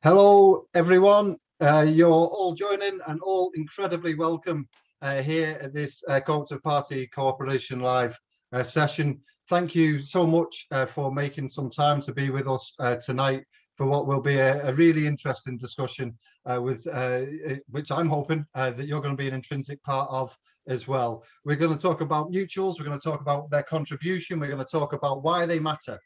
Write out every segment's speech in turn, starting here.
Hello, everyone. You're all joining and all incredibly welcome here at this Co-operative Party Cooperation Live session. Thank you so much for making some time to be with us tonight for what will be a really interesting discussion which I'm hoping that you're going to be an intrinsic part of as well. We're going to talk about mutuals, we're going to talk about their contribution, we're going to talk about why they matter.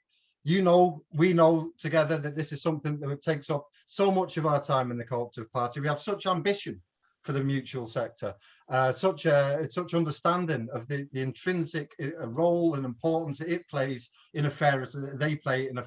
We know together that this is something that takes up so much of our time in the Co-operative Party. We have such ambition for the mutual sector, such understanding of the intrinsic role and importance it plays in a fairer, they play in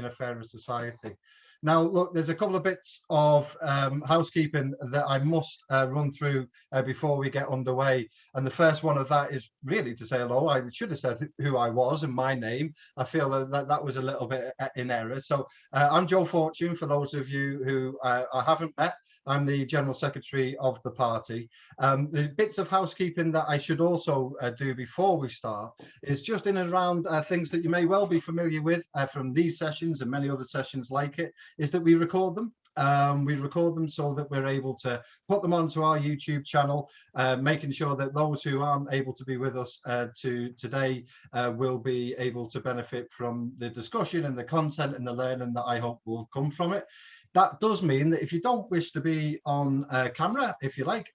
a fairer society. Now, look, there's a couple of bits of housekeeping that I must run through before we get underway. And the first one of that is really to say hello. I should have said who I was and my name. I feel that was a little bit in error. So I'm Joe Fortune, for those of you who I haven't met. I'm the General Secretary of the party. The bits of housekeeping that I should also do before we start is just in and around things that you may well be familiar with from these sessions and many other sessions like it, is that we record them. We record them so that we're able to put them onto our YouTube channel, making sure that those who aren't able to be with us today will be able to benefit from the discussion and the content and the learning that I hope will come from it. That does mean that if you don't wish to be on camera, if you like,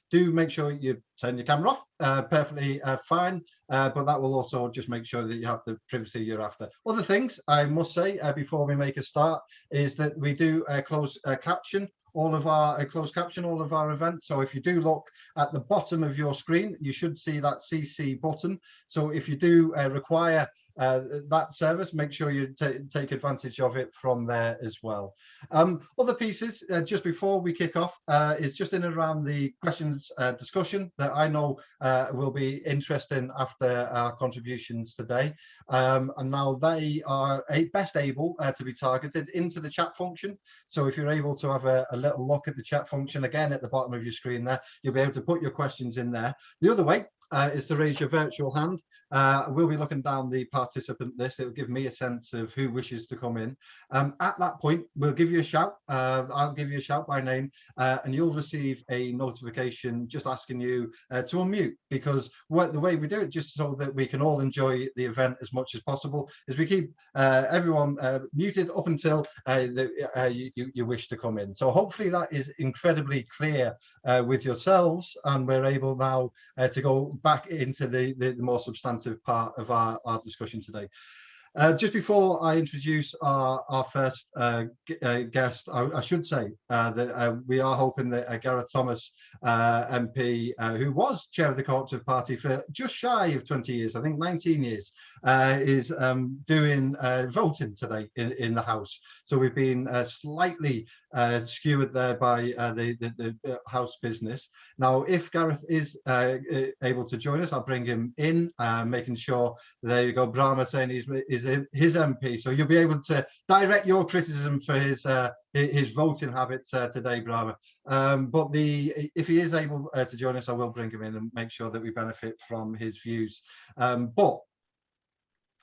do make sure you turn your camera off, perfectly fine, but that will also just make sure that you have the privacy you're after. Other things I must say before we make a start is that we do closed caption all of our events. So if you do look at the bottom of your screen, you should see that CC button. So if you do require that service, make sure you take advantage of it from there as well. Other pieces just before we kick off is just in and around the questions discussion that I know will be interesting after our contributions today, and now they are best able to be targeted into the chat function. So if you're able to have a little look at the chat function again at the bottom of your screen there, you'll be able to put your questions in there. The other way is to raise your virtual hand. We'll be looking down the participant list. It will give me a sense of who wishes to come in. At that point, we'll give you a shout. I'll give you a shout by name, and you'll receive a notification just asking you to unmute, because the way we do it, just so that we can all enjoy the event as much as possible, is we keep everyone muted up until you wish to come in. So hopefully that is incredibly clear with yourselves, and we're able now to go back into the more substantive part of our discussion today. Just before I introduce our first guest, I should say that we are hoping that Gareth Thomas, MP, who was chair of the Co-operative Party for just shy of 20 years, I think 19 years, is doing voting today in the House. So we've been slightly skewered there by the House business. Now, if Gareth is able to join us, I'll bring him in, making sure, there you go, Brahma saying he's his MP, so you'll be able to direct your criticism for his voting habits today, Brahma. But if he is able to join us, I will bring him in and make sure that we benefit from his views. But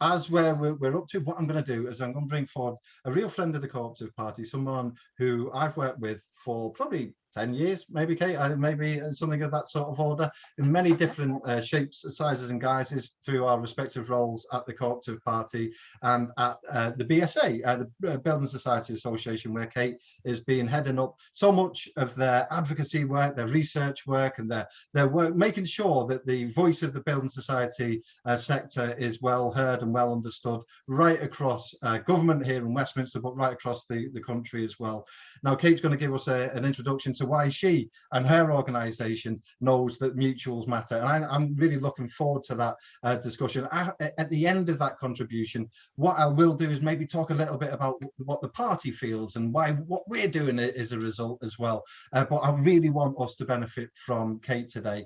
as we're up to, what I'm going to do is I'm going to bring forward a real friend of the Co-operative Party, someone who I've worked with for probably 10 years, maybe, Kate, maybe something of that sort of order, in many different shapes, sizes and guises through our respective roles at the Co-operative Party and at the BSA, the Building Society Association, where Kate is being heading up so much of their advocacy work, their research work, and their work, making sure that the voice of the Building Society sector is well heard and well understood right across government here in Westminster, but right across the country as well. Now, Kate's going to give us an introduction to why she and her organisation knows that mutuals matter. And I'm really looking forward to that discussion. At the end of that contribution, what I will do is maybe talk a little bit about what the party feels and what we're doing as a result as well. But I really want us to benefit from Kate today,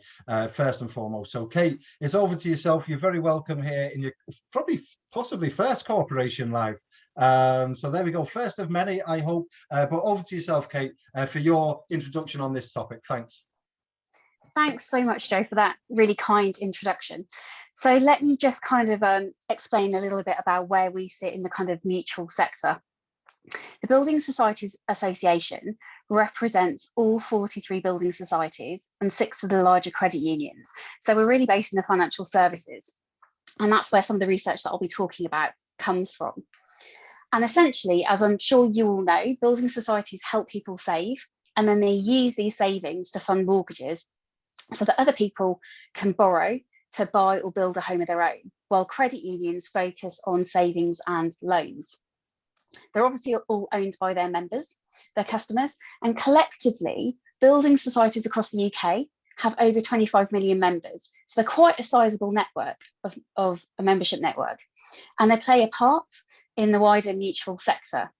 first and foremost. So Kate, it's over to yourself. You're very welcome here in your possibly first Cooperation Live. So there we go, first of many, I hope, but over to yourself, Kate, for your introduction on this topic. Thanks. Thanks so much, Joe, for that really kind introduction. So let me just kind of explain a little bit about where we sit in the kind of mutual sector. The Building Societies Association represents all 43 building societies and 6 of the larger credit unions. So we're really based in the financial services. And that's where some of the research that I'll be talking about comes from. And essentially, as I'm sure you all know, building societies help people save, and then they use these savings to fund mortgages so that other people can borrow to buy or build a home of their own, while credit unions focus on savings and loans. They're obviously all owned by their members, their customers, and collectively, building societies across the UK have over 25 million members. So they're quite a sizable network of a membership network, and they play a part in the wider mutual sector.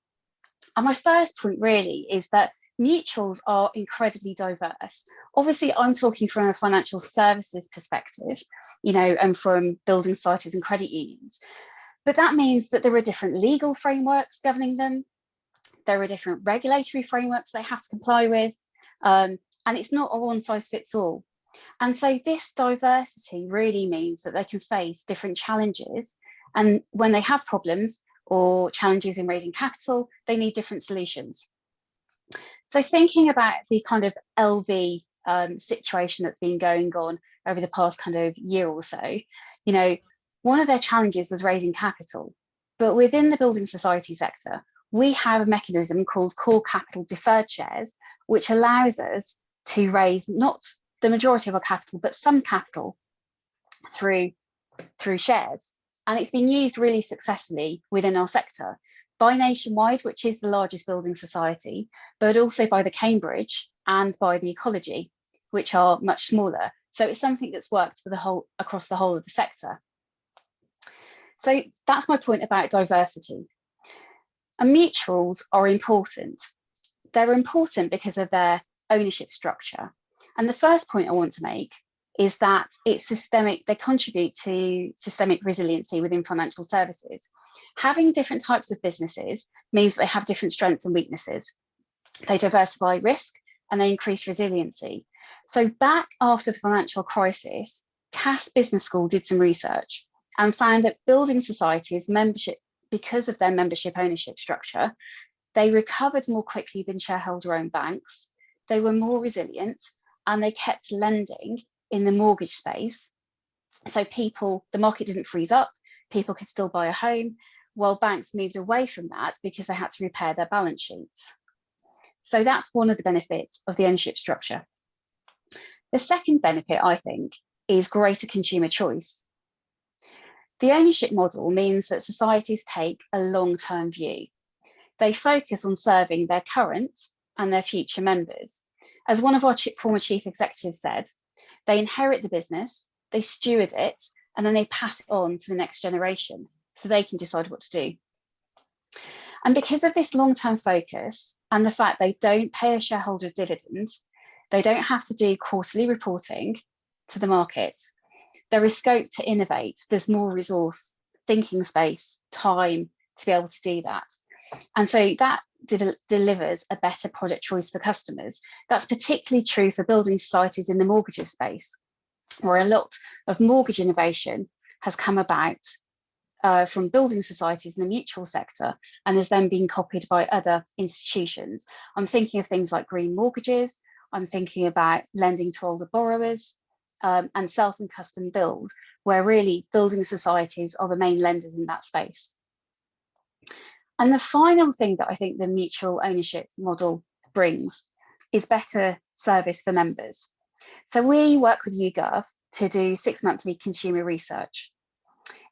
And my first point really is that mutuals are incredibly diverse. Obviously, I'm talking from a financial services perspective, and from building societies and credit unions. But that means that there are different legal frameworks governing them. There are different regulatory frameworks they have to comply with. And it's not a one size fits all. And so this diversity really means that they can face different challenges. And when they have problems or challenges in raising capital, they need different solutions. So thinking about the kind of LV situation that's been going on over the past kind of year or so, one of their challenges was raising capital. But within the building society sector, we have a mechanism called core capital deferred shares, which allows us to raise not the majority of our capital, but some capital through shares. And it's been used really successfully within our sector by Nationwide, which is the largest building society, but also by the Cambridge and by the Ecology, which are much smaller. So it's something that's worked for across the whole of the sector. So that's my point about diversity. And mutuals are important. They're important because of their ownership structure. And the first point I want to make is that it's systemic, they contribute to systemic resiliency within financial services. Having different types of businesses means that they have different strengths and weaknesses. They diversify risk and they increase resiliency. So back after the financial crisis, Cass Business School did some research and found that building societies membership, because of their membership ownership structure, they recovered more quickly than shareholder-owned banks, they were more resilient, and they kept lending in the mortgage space. So the market didn't freeze up, people could still buy a home, while banks moved away from that because they had to repair their balance sheets. So that's one of the benefits of the ownership structure. The second benefit, I think, is greater consumer choice. The ownership model means that societies take a long-term view. They focus on serving their current and their future members. As one of our former chief executives said, they inherit the business, they steward it, and then they pass it on to the next generation so they can decide what to do. And because of this long-term focus and the fact they don't pay a shareholder dividend, they don't have to do quarterly reporting to the market, there is scope to innovate. There's more resource, thinking space, time to be able to do that. And so that delivers a better product choice for customers. That's particularly true for building societies in the mortgages space, where a lot of mortgage innovation has come about from building societies in the mutual sector and has then been copied by other institutions. I'm thinking of things like green mortgages. I'm thinking about lending to older borrowers and self and custom build, where really building societies are the main lenders in that space. And the final thing that I think the mutual ownership model brings is better service for members. So we work with YouGov to do 6 monthly consumer research.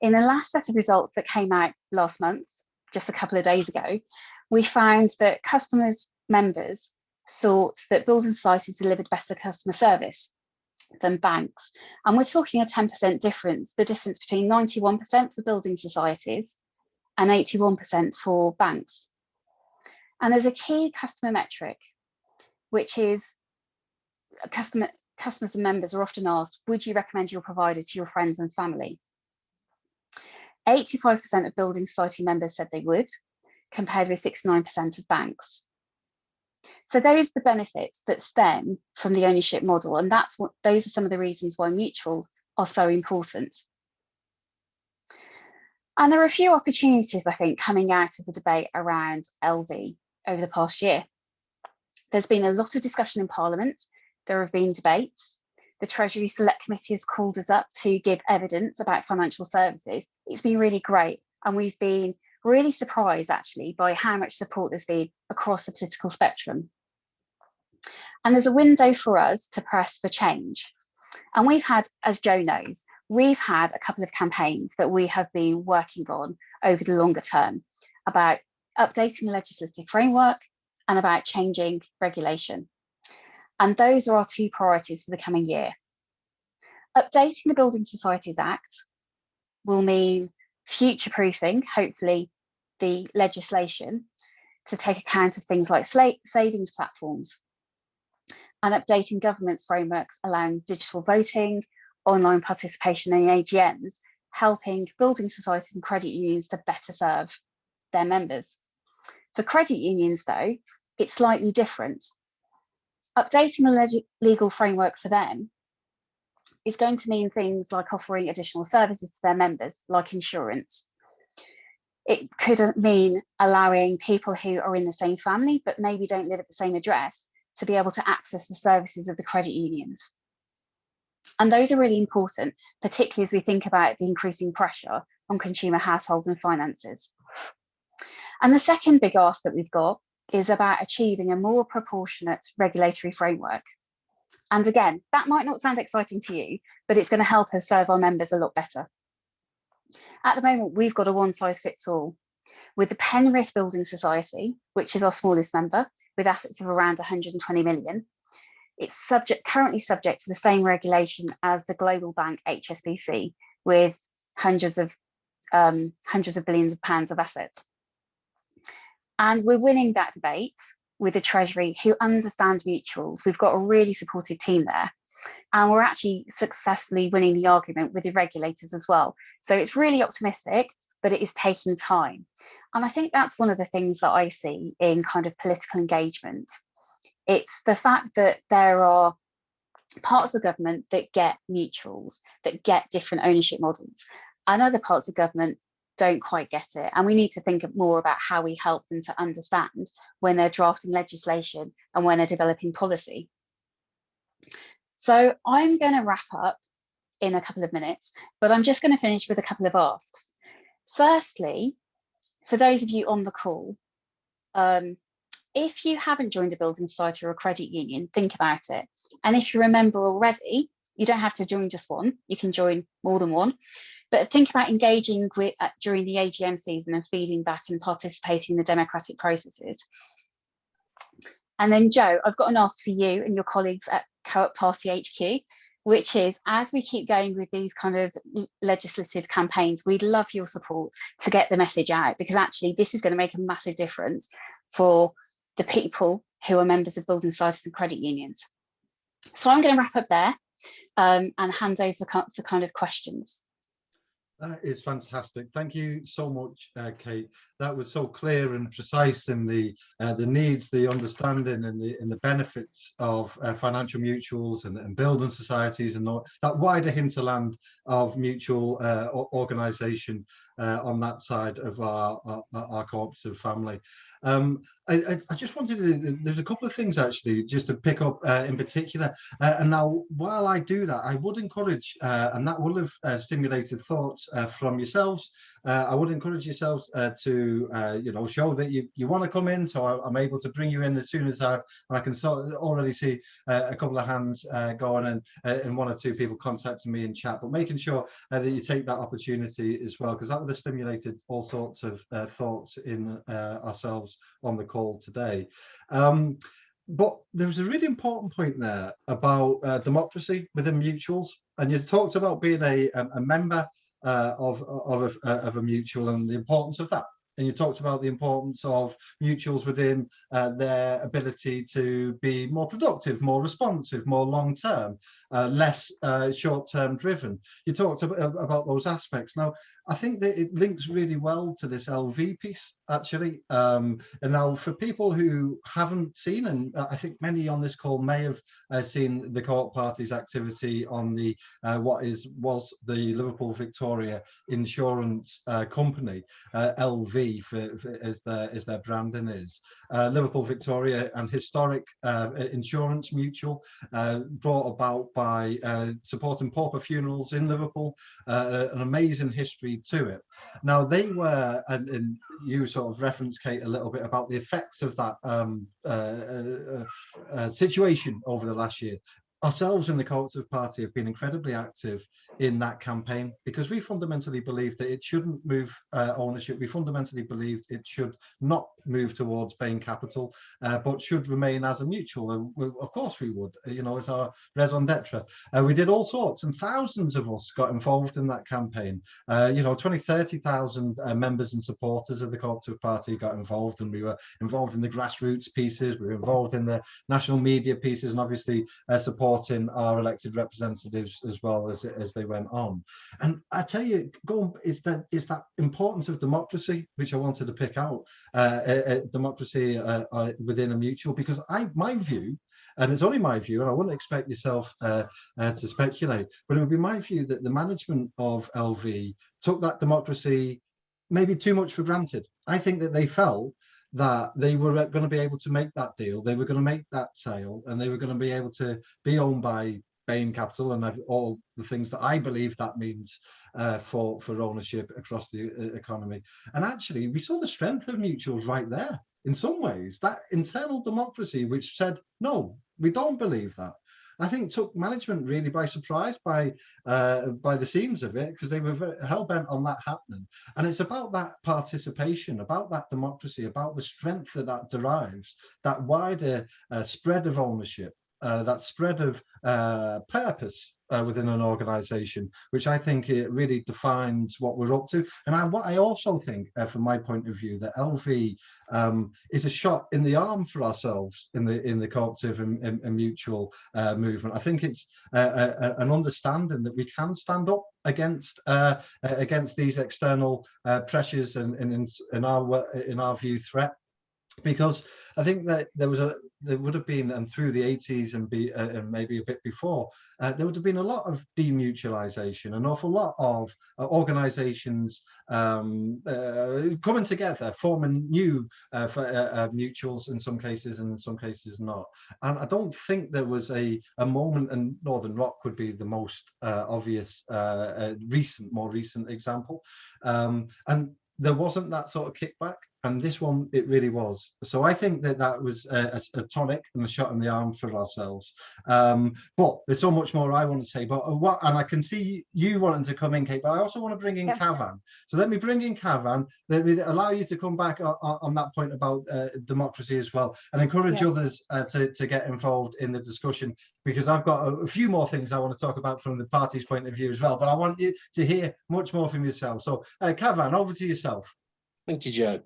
In the last set of results that came out last month, just a couple of days ago, we found that members thought that building societies delivered better customer service than banks. And we're talking a 10% difference, the difference between 91% for building societies and 81% for banks. And there's a key customer metric, which is customers and members are often asked, would you recommend your provider to your friends and family? 85% of building society members said they would, compared with 69% of banks. So those are the benefits that stem from the ownership model, and those are some of the reasons why mutuals are so important. And there are a few opportunities, I think, coming out of the debate around LV over the past year. There's been a lot of discussion in Parliament. There have been debates. The Treasury Select Committee has called us up to give evidence about financial services. It's been really great. And we've been really surprised, actually, by how much support there's been across the political spectrum. And there's a window for us to press for change. And we've had, as Joe knows, we've had a couple of campaigns that we have been working on over the longer term about updating the legislative framework and about changing regulation. And those are our two priorities for the coming year. Updating the Building Societies Act will mean future-proofing, hopefully, the legislation to take account of things like savings platforms, and updating government's frameworks allowing digital voting, online participation in AGMs, helping building societies and credit unions to better serve their members. For credit unions, though, it's slightly different. Updating the legal framework for them is going to mean things like offering additional services to their members, like insurance. It could mean allowing people who are in the same family but maybe don't live at the same address to be able to access the services of the credit unions. And those are really important, particularly as we think about the increasing pressure on consumer households and finances. And the second big ask that we've got is about achieving a more proportionate regulatory framework. And again, that might not sound exciting to you, but it's going to help us serve our members a lot better. At the moment, we've got a one-size-fits-all. With the Penrith Building Society, which is our smallest member, with assets of around 120 million, it's currently subject to the same regulation as the global bank HSBC, with hundreds of billions of pounds of assets. And we're winning that debate with the Treasury, who understand mutuals. We've got a really supportive team there. And we're actually successfully winning the argument with the regulators as well. So it's really optimistic, but it is taking time. And I think that's one of the things that I see in kind of political engagement. It's the fact that there are parts of government that get mutuals, that get different ownership models, and other parts of government don't quite get it. And we need to think more about how we help them to understand when they're drafting legislation and when they're developing policy. So I'm going to wrap up in a couple of minutes, but I'm just going to finish with a couple of asks. Firstly, for those of you on the call, if you haven't joined a building society or a credit union, think about it. And if you're a member already, you don't have to join just one, you can join more than one. But think about engaging with during the AGM season and feeding back and participating in the democratic processes. And then Joe, I've got an ask for you and your colleagues at Co-op Party HQ, which is, as we keep going with these kind of legislative campaigns, we'd love your support to get the message out, because actually this is going to make a massive difference for the people who are members of building societies and credit unions. So I'm going to wrap up there and hand over for kind of questions. That is fantastic. Thank you so much, Kate. That was so clear and precise in the needs, the understanding, and the benefits of financial mutuals and building societies and that wider hinterland of mutual organisation on that side of our cooperative family. I just wanted to, there's a couple of things actually just to pick up in particular, and now while I do that, I would encourage, and that will have stimulated thoughts from yourselves. I would encourage yourselves to show that you want to come in, so I'm able to bring you in as soon as I can already see a couple of hands going and one or two people contacting me in chat, but making sure that you take that opportunity as well, because that would have stimulated all sorts of thoughts in ourselves on the call today. But there was a really important point there about democracy within mutuals, and you talked about being a member of a mutual and the importance of that. And you talked about the importance of mutuals within their ability to be more productive, more responsive, more long-term, less short-term driven. You talked about those aspects. Now, I think that it links really well to this LV piece, actually. And now for people who haven't seen, and I think many on this call may have seen the Co-op Party's activity on the was the Liverpool Victoria Insurance Company, LV as their branding is. Liverpool Victoria, an historic insurance mutual brought about by supporting pauper funerals in Liverpool, an amazing history to it. Now they were, and you sort of referenced, Kate, a little bit about the effects of that situation over the last year. Ourselves in the Co-operative Party have been incredibly active in that campaign because we fundamentally believe that it shouldn't move ownership. We fundamentally believe it should not move towards Bain Capital, but should remain as a mutual. And of course we would, you know, as our raison d'etre. We did all sorts, and thousands of us got involved in that campaign. You know, 30,000 members and supporters of the Co-operative Party got involved, and we were involved in the grassroots pieces, we were involved in the national media pieces, and obviously supporting our elected representatives as well as they went on. And I tell you, is that importance of democracy, which I wanted to pick out, democracy within a mutual, because my view, and it's only my view, and I wouldn't expect yourself to speculate, but it would be my view that the management of LV took that democracy maybe too much for granted. I think that they felt that they were going to be able to make that deal, they were going to make that sale, and they were going to be able to be owned by Bain Capital and all the things that I believe that means for ownership across the economy. And actually, we saw the strength of mutuals right there. In some ways, that internal democracy which said, no, we don't believe that, I think took management really by surprise by the seams of it, because they were hell-bent on that happening. And it's about that participation, about that democracy, about the strength that derives, that wider spread of ownership, that spread of purpose within an organization, which I think it really defines what we're up to. And what I also think, from my point of view, that LV is a shot in the arm for ourselves in the cooperative and mutual movement. I think it's an understanding that we can stand up against these external pressures and in our view threat. Because I think that there would have been, and through the 80s and maybe a bit before, there would have been a lot of demutualization, an awful lot of organizations coming together, forming new mutuals in some cases, and in some cases not. And I don't think there was a moment, and Northern Rock would be the most obvious more recent example. And there wasn't that sort of kickback, and this one, it really was. So I think that was a tonic and a shot in the arm for ourselves. But there's so much more I want to say. But and I can see you wanting to come in, Kate, but I also want to bring in Cavan. So let me bring in Cavan. Let me allow you to come back on that point about democracy as well, and encourage others to get involved in the discussion, because I've got a few more things I want to talk about from the party's point of view as well. But I want you to hear much more from yourself. So Cavan, over to yourself. Thank you, Joe.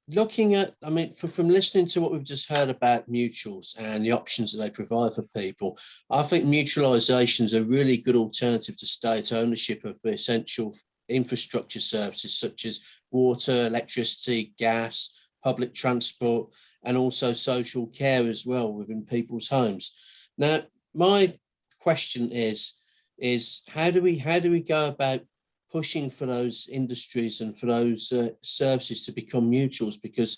Looking at, I mean, from listening to what we've just heard about mutuals and the options that they provide for people, I think mutualisation is a really good alternative to state ownership of essential infrastructure services such as water, electricity, gas, public transport, and also social care as well within people's homes. Now, my question is how do we go about pushing for those industries and for those services to become mutuals? Because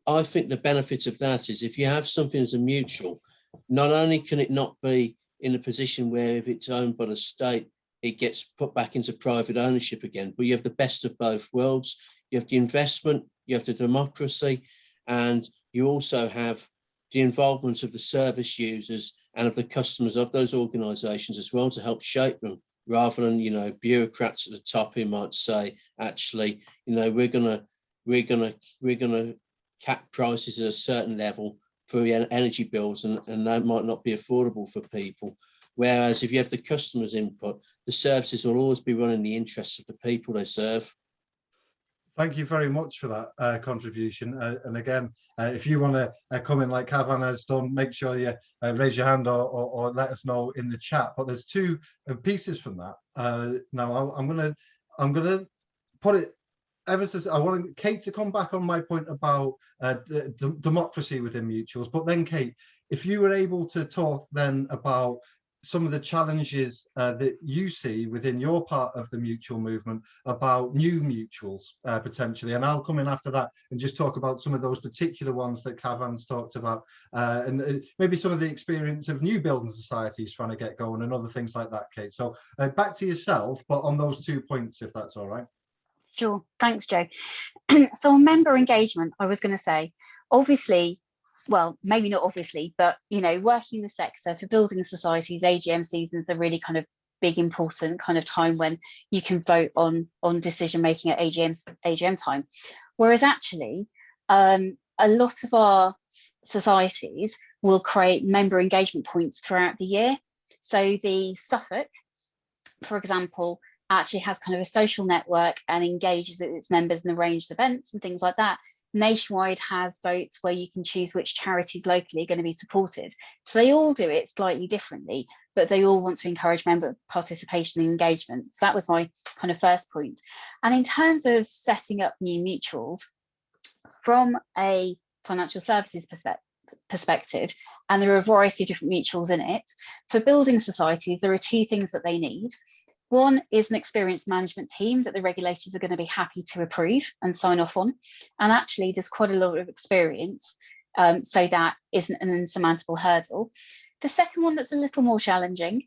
I think the benefit of that is if you have something as a mutual, not only can it not be in a position where if it's owned by the state, it gets put back into private ownership again, but you have the best of both worlds. You have the investment, you have the democracy, and you also have the involvement of the service users and of the customers of those organisations as well to help shape them, rather than, you know, bureaucrats at the top who might say, actually, you know, we're gonna cap prices at a certain level for energy bills, and that might not be affordable for people. Whereas if you have the customers' input, the services will always be running the interests of the people they serve. Thank you very much for that contribution. And again, if you want to come in like Cavan has done, make sure you raise your hand or let us know in the chat. But there's two pieces from that. Now, I'm going to I'm going to put it ever since I want Kate to come back on my point about democracy within mutuals. But then, Kate, if you were able to talk then about some of the challenges that you see within your part of the mutual movement about new mutuals potentially, and I'll come in after that and just talk about some of those particular ones that Cavan's talked about, and maybe some of the experience of new building societies trying to get going and other things like that, Kate. So back to yourself, but on those 2 points, if that's all right. Sure, thanks, Joe. So on member engagement, I was going to say, obviously, well, maybe not obviously, but, you know, working in the sector for building societies, AGM seasons are really kind of big, important kind of time when you can vote on decision making at AGM time. Whereas actually, a lot of our societies will create member engagement points throughout the year. So the Suffolk, for example, actually has kind of a social network and engages with its members and arranges events and things like that. Nationwide has votes where you can choose which charities locally are going to be supported. So they all do it slightly differently, but they all want to encourage member participation and engagement. So that was my kind of first point. And in terms of setting up new mutuals, from a financial services perspective, and there are a variety of different mutuals in it, for building societies, there are two things that they need. One is an experienced management team that the regulators are going to be happy to approve and sign off on. And actually, there's quite a lot of experience, so that isn't an insurmountable hurdle. The second one that's a little more challenging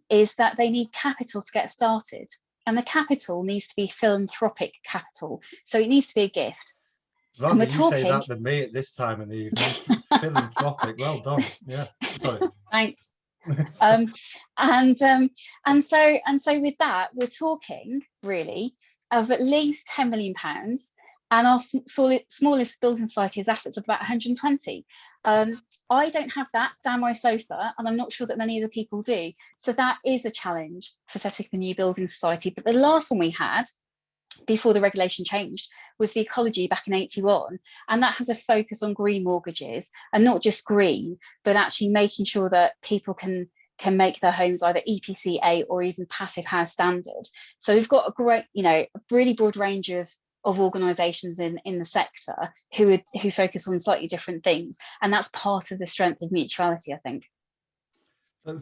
is that they need capital to get started. And the capital needs to be philanthropic capital. So it needs to be a gift. Rather you talking... say that than me at this time in the evening. Philanthropic, well done. Yeah, sorry. Thanks. And so with that, we're talking really of at least £10 million, and our smallest building society has assets of about 120. I don't have that down my sofa, and I'm not sure that many other people do. So that is a challenge for setting up a new building society. But the last one we had, before the regulation changed, was the Ecology back in '81, and that has a focus on green mortgages, and not just green, but actually making sure that people can make their homes either EPC A or even passive house standard. So we've got a great, you know, a really broad range of organisations in the sector who focus on slightly different things, and that's part of the strength of mutuality, I think.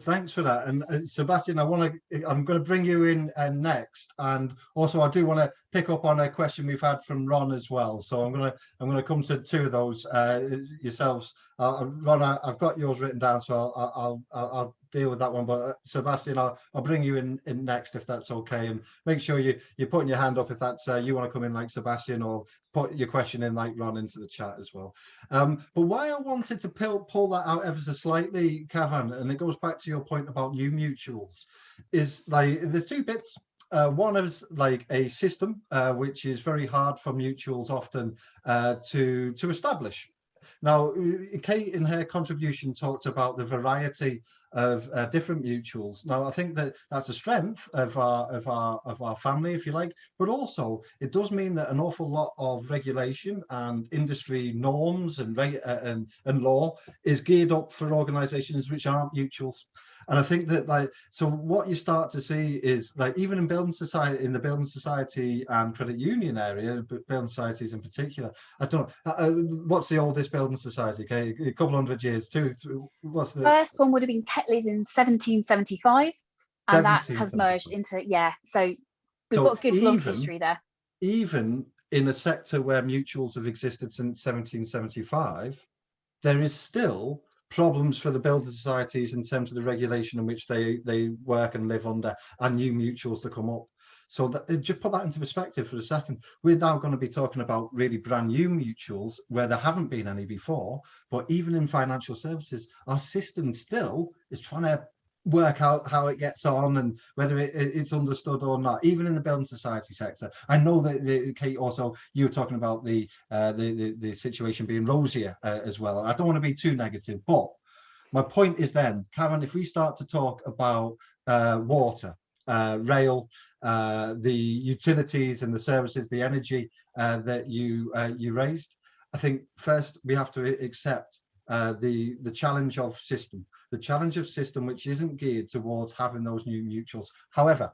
Thanks for that. And Sebastian, I'm going to bring you in next, and also I do want to pick up on a question we've had from Ron as well. So I'm going to come to two of those yourselves. Ron, I've got yours written down, so I'll deal with that one. But Sebastian, I'll bring you in next if that's okay, and make sure you're putting your hand up if that's you want to come in like Sebastian, or put your question in like Ron into the chat as well. But why I wanted to pull that out ever so slightly, Cavan, and it goes back to your point about new mutuals, is like there's two bits. One is like a system which is very hard for mutuals often to establish. Now, Kate in her contribution talked about the variety of different mutuals. Now, I think that that's a strength of our family, if you like, but also it does mean that an awful lot of regulation and industry norms and law is geared up for organisations which aren't mutuals. And I think that, like, so what you start to see is, like, even in building society, in the building society and credit union area, building societies in particular, I don't know, what's the oldest building society? Okay, a couple hundred years. What's the first one would have been Ketley's in 1775, and that has merged into, yeah. So we've got a good long history there. Even in a sector where mutuals have existed since 1775, there is still problems for the builder societies in terms of the regulation in which they work and live under, and new mutuals to come up. So just put that into perspective for a second. We're now going to be talking about really brand new mutuals where there haven't been any before, but even in financial services, our system still is trying to work out how it gets on and whether it's understood or not, even in the building society sector. I know that Kate, also you were talking about the situation being rosier as well. I don't want to be too negative, but my point is then, Karen, if we start to talk about water, rail, the utilities and the services, the energy that you raised, I think first we have to accept the challenge of system, which isn't geared towards having those new mutuals. However,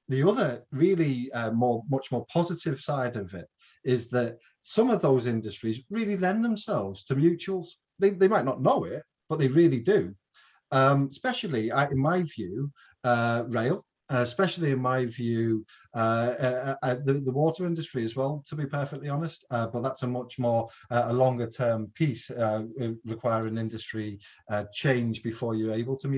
the other really much more positive side of it is that some of those industries really lend themselves to mutuals. They might not know it, but they really do. Especially in my view, rail, especially in my view, the water industry as well, to be perfectly honest, but that's a much more a longer term piece, requiring industry change before you're able to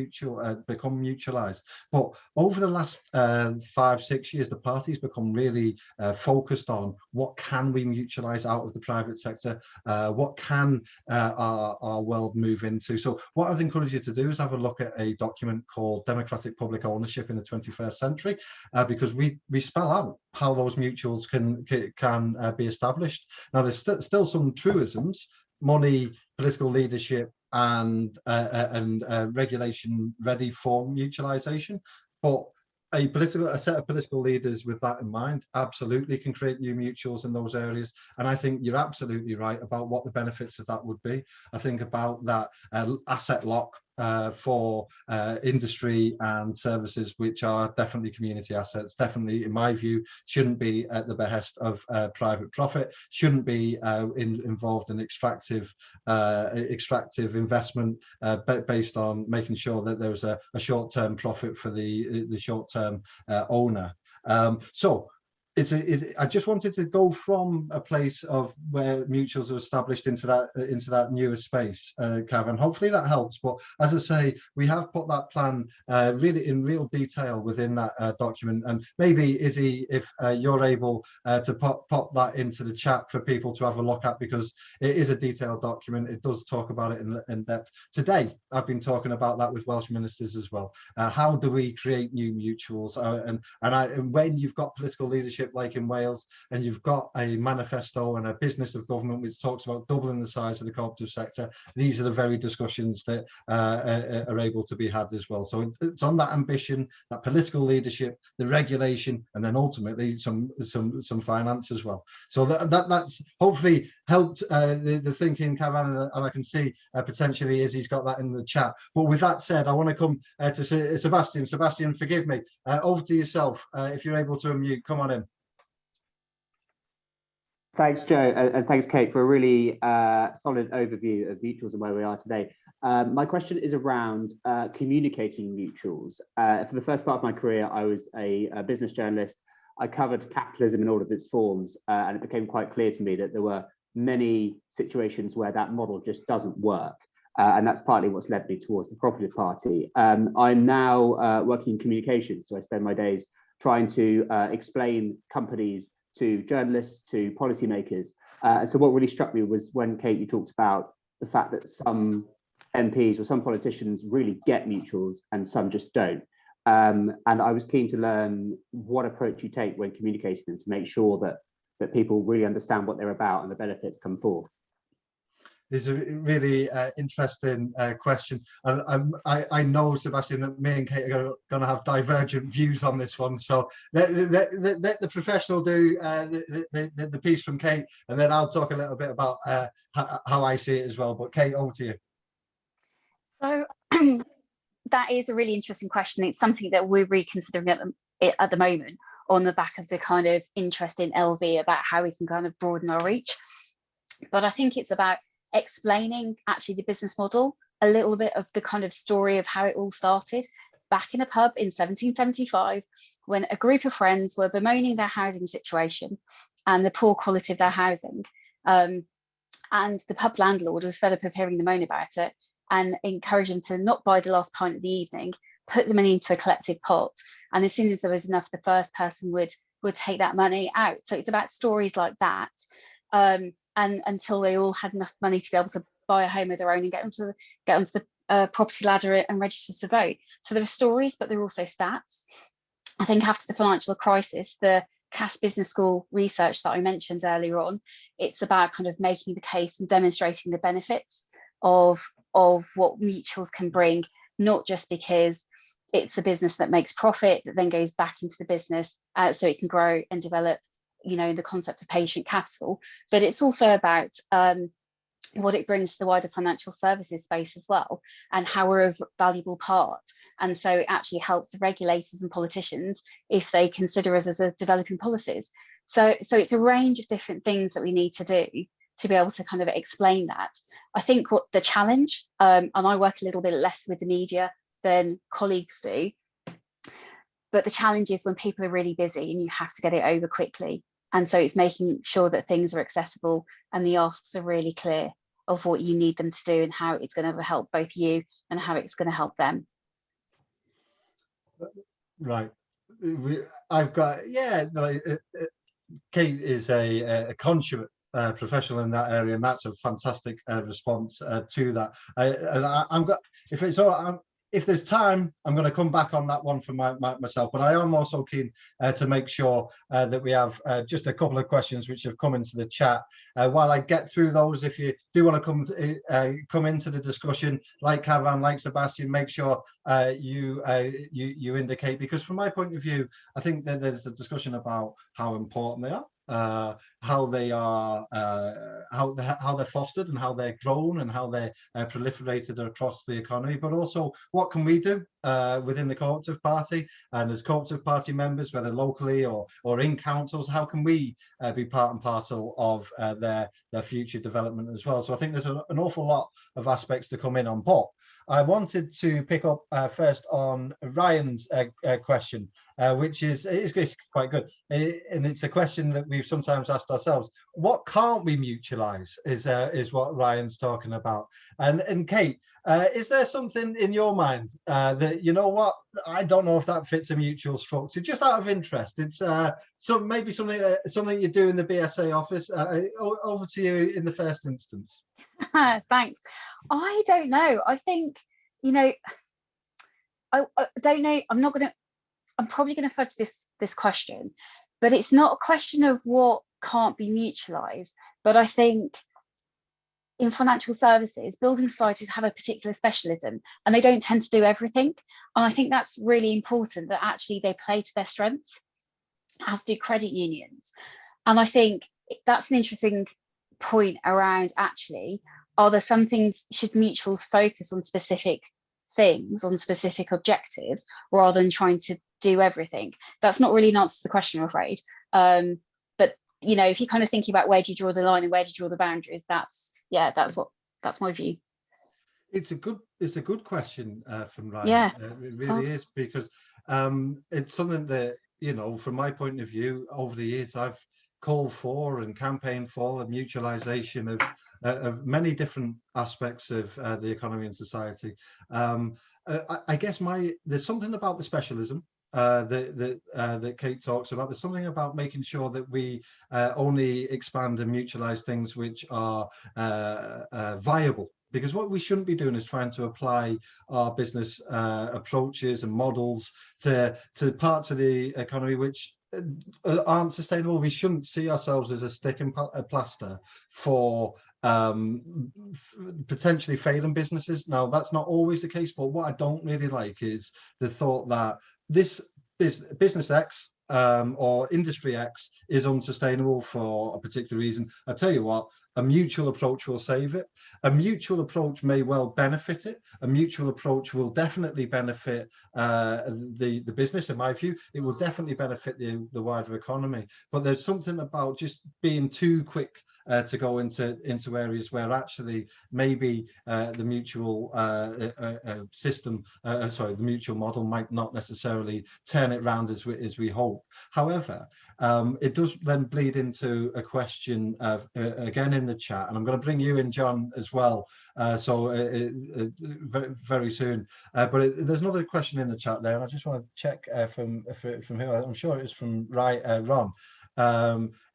become mutualized. But over the last 5-6 years, the party's become really focused on what can we mutualize out of the private sector, what can our world move into. So what I'd encourage you to do is have a look at a document called Democratic Public Ownership in the 21st Century, because we spell out how those mutuals can be established. Now, there's still some truisms: money, political leadership, and regulation ready for mutualization. But a set of political leaders with that in mind absolutely can create new mutuals in those areas. And I think you're absolutely right about what the benefits of that would be. I think about that asset lock for industry and services, which are definitely community assets, definitely, in my view, shouldn't be at the behest of private profit, shouldn't be involved in extractive investment based on making sure that there's a short-term profit for the short-term owner. So I just wanted to go from a place of where mutuals are established into that newer space, Cav, and hopefully that helps. But as I say, we have put that plan really in real detail within that document. And maybe, Izzy, if you're able to pop that into the chat for people to have a look at, because it is a detailed document. It does talk about it in depth. Today, I've been talking about that with Welsh ministers as well. How do we create new mutuals? And when you've got political leadership like in Wales, and you've got a manifesto and a business of government which talks about doubling the size of the cooperative sector, these are the very discussions that are able to be had as well. So it's on that ambition, that political leadership, the regulation, and then ultimately some finance as well. So that's hopefully helped the thinking, Cavan, and I can see potentially Izzy's got that in the chat. But with that said, I want to come to Sebastian. Sebastian, forgive me. Over to yourself. If you're able to unmute, come on in. Thanks, Joe, and thanks, Kate, for a really solid overview of mutuals and where we are today. My question is around communicating mutuals. For the first part of my career, I was a business journalist. I covered capitalism in all of its forms, and it became quite clear to me that there were many situations where that model just doesn't work. And that's partly what's led me towards the Co-operative Party. I'm now working in communications, so I spend my days trying to explain companies to journalists, to policymakers. So what really struck me was when, Kate, you talked about the fact that some MPs or some politicians really get mutuals and some just don't. And I was keen to learn what approach you take when communicating them to make sure that people really understand what they're about and the benefits come forth. It's a really interesting question, and I know, Sebastian, that me and Kate are going to have divergent views on this one. So let the professional do the piece from Kate, and then I'll talk a little bit about how I see it as well. But Kate, over to you. So that is a really interesting question. It's something that we're reconsidering at the moment on the back of the kind of interest in LV about how we can kind of broaden our reach. But I think it's about explaining actually the business model, a little bit of the kind of story of how it all started back in a pub in 1775, when a group of friends were bemoaning their housing situation and the poor quality of their housing. And the pub landlord was fed up of hearing them moan about it and encouraged them to not buy the last pint of the evening, put the money into a collective pot. And as soon as there was enough, the first person would take that money out. So it's about stories like that. And until they all had enough money to be able to buy a home of their own and get onto the property ladder and register to vote. So there are stories, but there are also stats. I think after the financial crisis, the Cass Business School research that I mentioned earlier on, it's about kind of making the case and demonstrating the benefits of what mutuals can bring, not just because it's a business that makes profit that then goes back into the business so it can grow and develop, you know, the concept of patient capital, but it's also about what it brings to the wider financial services space as well, and how we're a valuable part. And so it actually helps the regulators and politicians if they consider us as a developing policies. So it's a range of different things that we need to do to be able to kind of explain that. I think what the challenge, and I work a little bit less with the media than colleagues do, but the challenge is when people are really busy and you have to get it over quickly. And so it's making sure that things are accessible and the asks are really clear of what you need them to do and how it's going to help both you and how it's going to help them. Right. I've got, yeah, Kate is a consummate professional in that area, and that's a fantastic response to that. I'm got, if it's all right, if there's time, I'm going to come back on that one for myself, but I am also keen to make sure that we have just a couple of questions which have come into the chat. While I get through those, if you do want to come into the discussion, like Cavan, like Sebastian, make sure you indicate, because from my point of view, I think that there's the discussion about how important they are. How they are, how they're fostered and how they're grown and how they're proliferated across the economy, but also what can we do within the Co-operative Party and as Co-operative Party members, whether locally or in councils, how can we be part and parcel of their future development as well. So I think there's an awful lot of aspects to come in on, but I wanted to pick up first on Ryan's question, which is quite good, and it's a question that we've sometimes asked ourselves. What can't we mutualise is what Ryan's talking about. And Kate, is there something in your mind that, you know what, I don't know if that fits a mutual structure, just out of interest? It's maybe something you do in the BSA office. Over to you in the first instance. Thanks. I don't know. I think, you know, I don't know. I'm probably going to fudge this question, but it's not a question of what can't be mutualised. But I think in financial services, building societies have a particular specialism and they don't tend to do everything. And I think that's really important, that actually they play to their strengths, as do credit unions. And I think that's an interesting point around, actually, are there some things, should mutuals focus on specific things, on specific objectives, rather than trying to do everything? That's not really an answer to the question, I'm afraid. But you know, if you're kind of thinking about where do you draw the line and where do you draw the boundaries, that's my view. It's a good question from Ryan. Yeah, it really is, because it's something that, you know, from my point of view, over the years I've called for and campaigned for the mutualisation of many different aspects of the economy and society. I guess there's something about the specialism that Kate talks about. There's something about making sure that we only expand and mutualise things which are viable. Because what we shouldn't be doing is trying to apply our business approaches and models to parts of the economy which aren't sustainable. We shouldn't see ourselves as a stick and plaster for potentially failing businesses. Now, that's not always the case, but what I don't really like is the thought that this business X or industry X is unsustainable for a particular reason. I tell you what, a mutual approach will save it. A mutual approach may well benefit it. A mutual approach will definitely benefit the business, in my view. It will definitely benefit the wider economy. But there's something about just being too quick to go into areas where actually maybe the mutual system, the mutual model might not necessarily turn it round as we hope. However, it does then bleed into a question again in the chat, and I'm going to bring you in, John, as well. Very soon. But there's another question in the chat there, and I just want to check from who. I'm sure it's from Ron.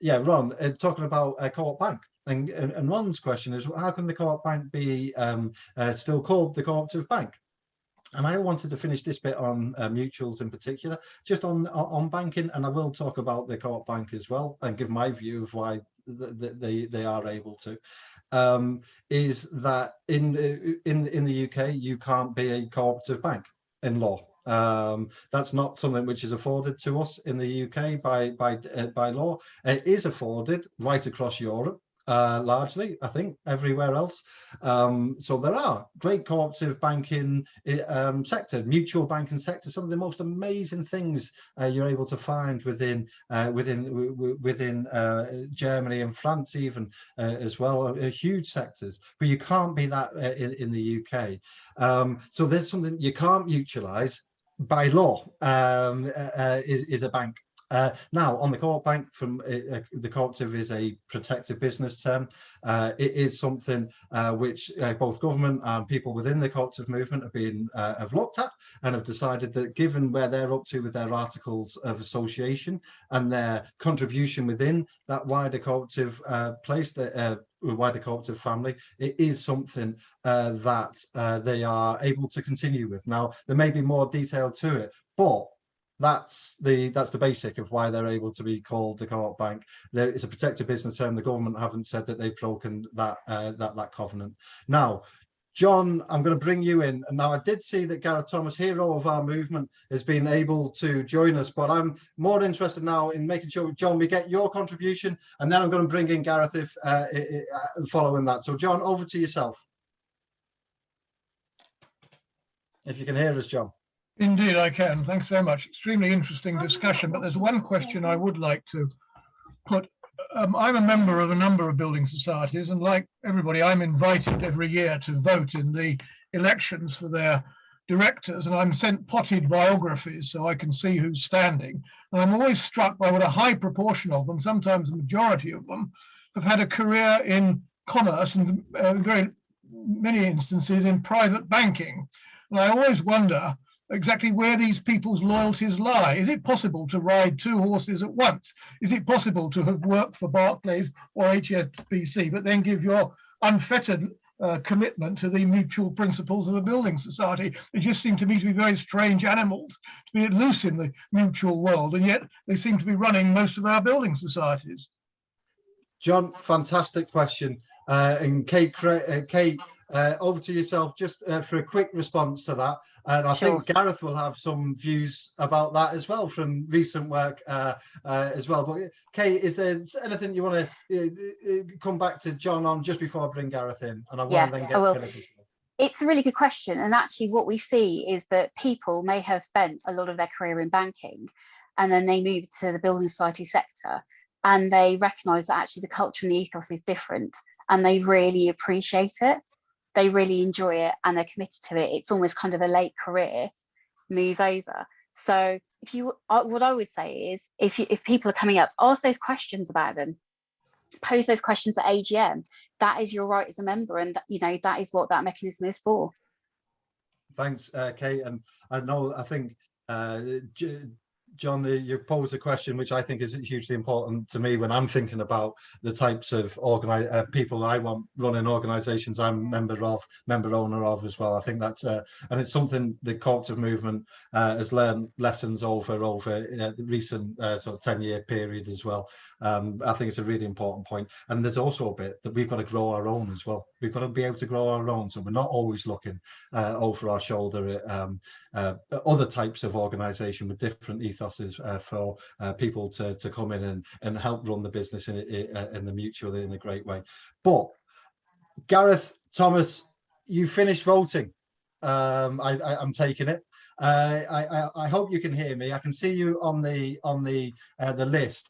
Yeah, Ron, talking about Co-op Bank, and Ron's question is, how can the Co-op Bank be still called the Cooperative Bank? And I wanted to finish this bit on mutuals in particular, just on banking, and I will talk about the Co-op Bank as well and give my view of why they are able to. Is that in the UK you can't be a cooperative bank in law. That's not something which is afforded to us in the UK by law. It is afforded right across Europe. largely, I think, everywhere else. So there are great cooperative banking sector, mutual banking sector, some of the most amazing things you're able to find within Germany and France even as well, huge sectors, but you can't be that in the UK. So there's something you can't mutualize by law, is a bank. Now, on the co-op bank, from the cooperative is a protected business term. It is something which both government and people within the cooperative movement have looked at and have decided that, given where they're up to with their articles of association and their contribution within that wider cooperative place, the wider cooperative family, it is something that they are able to continue with. Now, there may be more detail to it, but that's the basic of why they're able to be called the co-op bank. There is a protected business term. The government haven't said that they've broken that covenant. Now, John, I'm going to bring you in. And now, I did see that Gareth Thomas, hero of our movement, has been able to join us, but I'm more interested now in making sure, John, we get your contribution, and then I'm going to bring in Gareth if following that. So, John, over to yourself. If you can hear us, John. Indeed, I can. Thanks very much. Extremely interesting discussion, but there's one question I would like to put. I'm a member of a number of building societies, and like everybody, I'm invited every year to vote in the elections for their directors, and I'm sent potted biographies so I can see who's standing. And I'm always struck by what a high proportion of them, sometimes the majority of them, have had a career in commerce and very many instances in private banking. And I always wonder exactly where these people's loyalties lie. Is it possible to ride two horses at once? Is it possible to have worked for Barclays or HSBC, but then give your unfettered commitment to the mutual principles of a building society? They just seem to me to be very strange animals to be loose in the mutual world, and yet they seem to be running most of our building societies. John, fantastic question. And Kate, over to yourself just for a quick response to that. And I think Gareth will have some views about that as well from recent work as well. But Kate, is there anything you want to come back to John on just before I bring Gareth in? And I want to then get It's a really good question. And actually what we see is that people may have spent a lot of their career in banking, and then they move to the building society sector, and they recognise that actually the culture and the ethos is different, and they really appreciate it. They really enjoy it and they're committed to it. It's almost kind of a late career move over. So if you, what I would say is, if people are coming up, ask those questions about them, pose those questions at AGM. That is your right as a member, and that is what that mechanism is for. Thanks, Kate. And I think John, you posed a question which I think is hugely important to me when I'm thinking about the types of people I want running organisations I'm member owner of as well. I think that's and it's something the cooperative movement has learned lessons over the recent sort of 10-year period as well. I think it's a really important point. And there's also a bit that we've got to grow our own as well. We've got to be able to grow our own, so we're not always looking over our shoulder at other types of organisation with different ethoses for people to come in and help run the business in the mutual in a great way. But Gareth Thomas, you finished voting. I'm taking it. I hope you can hear me. I can see you on the list.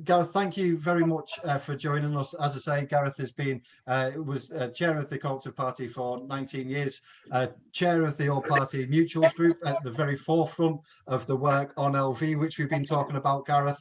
Gareth, thank you very much for joining us. As I say, Gareth has been was chair of the Co-operative Party for 19 years, chair of the All Party Mutuals Group at the very forefront of the work on LV, which we've been talking about, Gareth.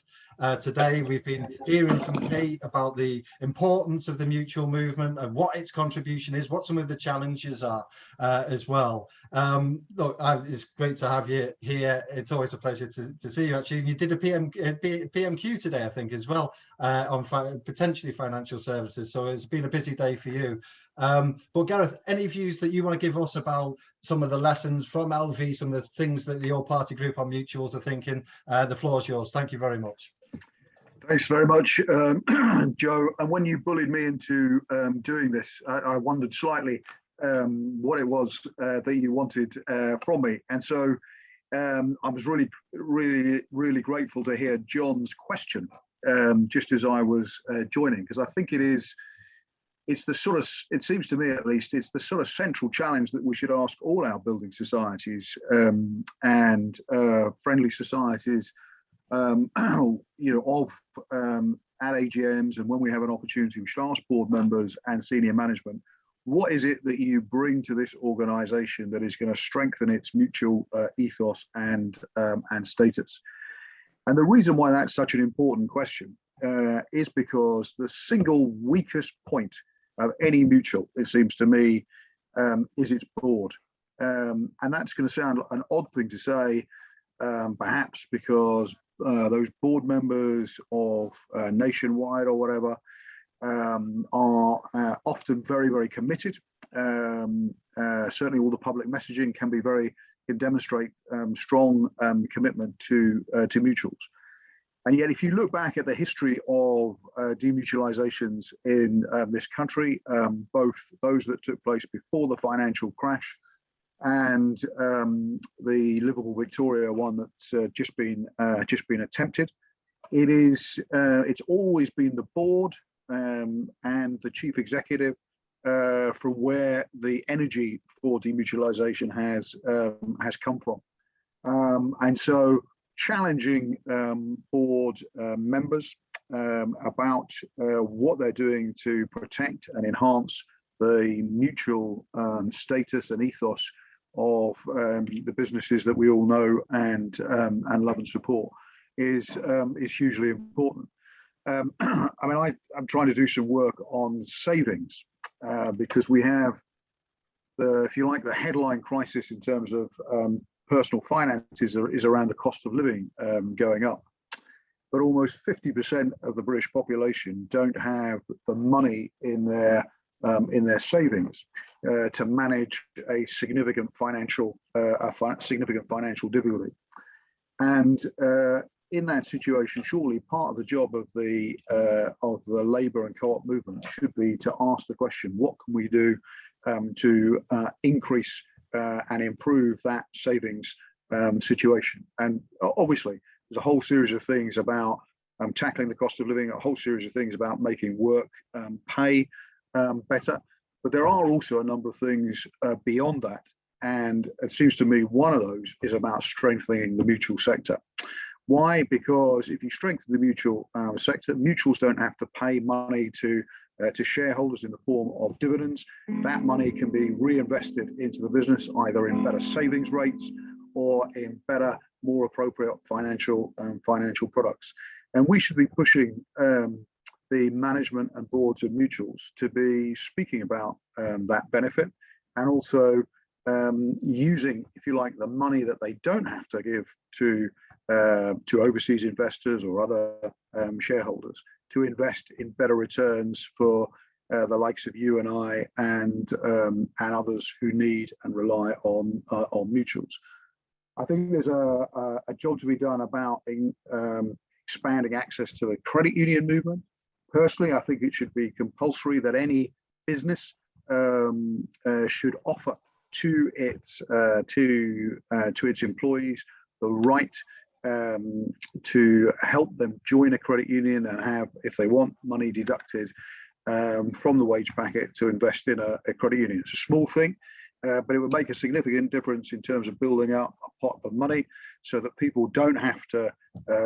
Today we've been hearing from Kate about the importance of the mutual movement and what its contribution is, what some of the challenges are as well. Look, it's great to have you here. It's always a pleasure to see you. Actually, you did a PMQ today, I think, as well, on potentially financial services. So it's been a busy day for you. But Gareth, any views that you want to give us about some of the lessons from LV, some of the things that the All Party Group on mutuals are thinking? The floor is yours. Thank you very much. Thanks very much, Joe. And when you bullied me into doing this, I wondered slightly what it was that you wanted from me. And so I was really grateful to hear John's question, just as I was joining, because I think it's the sort of, it seems to me at least, it's the sort of central challenge that we should ask all our building societies and friendly societies, at AGMs, and when we have an opportunity, we should ask board members and senior management, what is it that you bring to this organisation that is going to strengthen its mutual ethos and status? And the reason why that's such an important question is because the single weakest point of any mutual, it seems to me, is its board. And that's going to sound an odd thing to say, perhaps because those board members of Nationwide or whatever are often very, very committed. Certainly all the public messaging can demonstrate strong commitment to mutuals. And yet, if you look back at the history of demutualizations in this country, both those that took place before the financial crash and the Liverpool Victoria one that's just been attempted, it's always been the board and the chief executive from where the energy for demutualization has come from, and so challenging board members about what they're doing to protect and enhance the mutual status and ethos of the businesses that we all know and love and support is hugely important. I mean, I'm trying to do some work on savings because we have if you like, the headline crisis in terms of personal finances is around the cost of living going up. But almost 50% of the British population don't have the money in their savings to manage a significant financial difficulty. And in that situation, surely part of the job of the labour and co-op movement should be to ask the question: what can we do to increase and improve that savings situation? And obviously, there's a whole series of things about tackling the cost of living, a whole series of things about making work pay better. But there are also a number of things beyond that. And it seems to me one of those is about strengthening the mutual sector. Why? Because if you strengthen the mutual sector, mutuals don't have to pay money to shareholders in the form of dividends. That money can be reinvested into the business, either in better savings rates or in better, more appropriate financial products. And we should be pushing the management and boards of mutuals to be speaking about that benefit, and also using, if you like, the money that they don't have to give to overseas investors or other shareholders to invest in better returns for the likes of you and I and others who need and rely on mutuals. I think there's a job to be done about expanding access to the credit union movement. Personally, I think it should be compulsory that any business should offer to its employees the right to help them join a credit union and have, if they want, money deducted from the wage packet to invest in a credit union. It's a small thing, but it would make a significant difference in terms of building up a pot of money so that people don't have to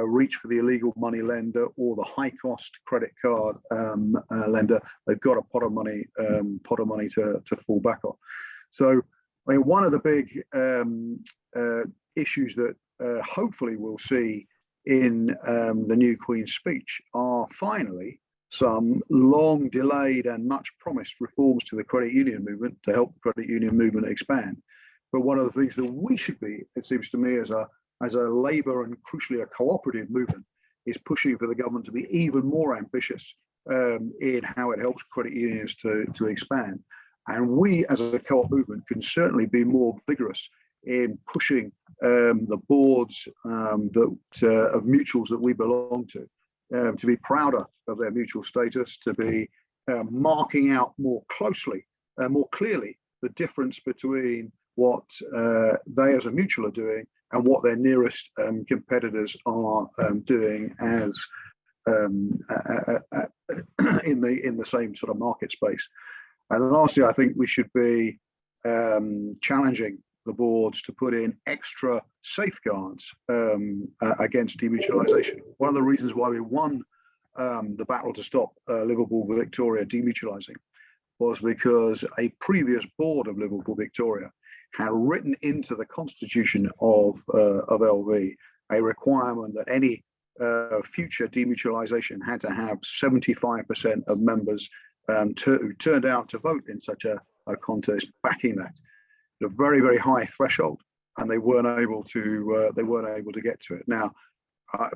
reach for the illegal money lender or the high-cost credit card lender. They've got a pot of money to fall back on. So, I mean, one of the big issues that hopefully we'll see in the new Queen's speech are finally some long delayed and much promised reforms to the credit union movement to help the credit union movement expand. But one of the things that we should be, it seems to me, as a labour and crucially a cooperative movement, is pushing for the government to be even more ambitious in how it helps credit unions to expand. And we as a co-op movement can certainly be more vigorous in pushing the boards of mutuals that we belong to be prouder of their mutual status, to be marking out more closely, more clearly, the difference between what they as a mutual are doing and what their nearest competitors are doing as in the same sort of market space. And lastly, I think we should be challenging the boards to put in extra safeguards against demutualisation. One of the reasons why we won the battle to stop Liverpool Victoria demutualising was because a previous board of Liverpool Victoria had written into the constitution of LV a requirement that any future demutualisation had to have 75% of members who turned out to vote in such a contest backing that. A very, very high threshold, and they weren't able to get to it. Now,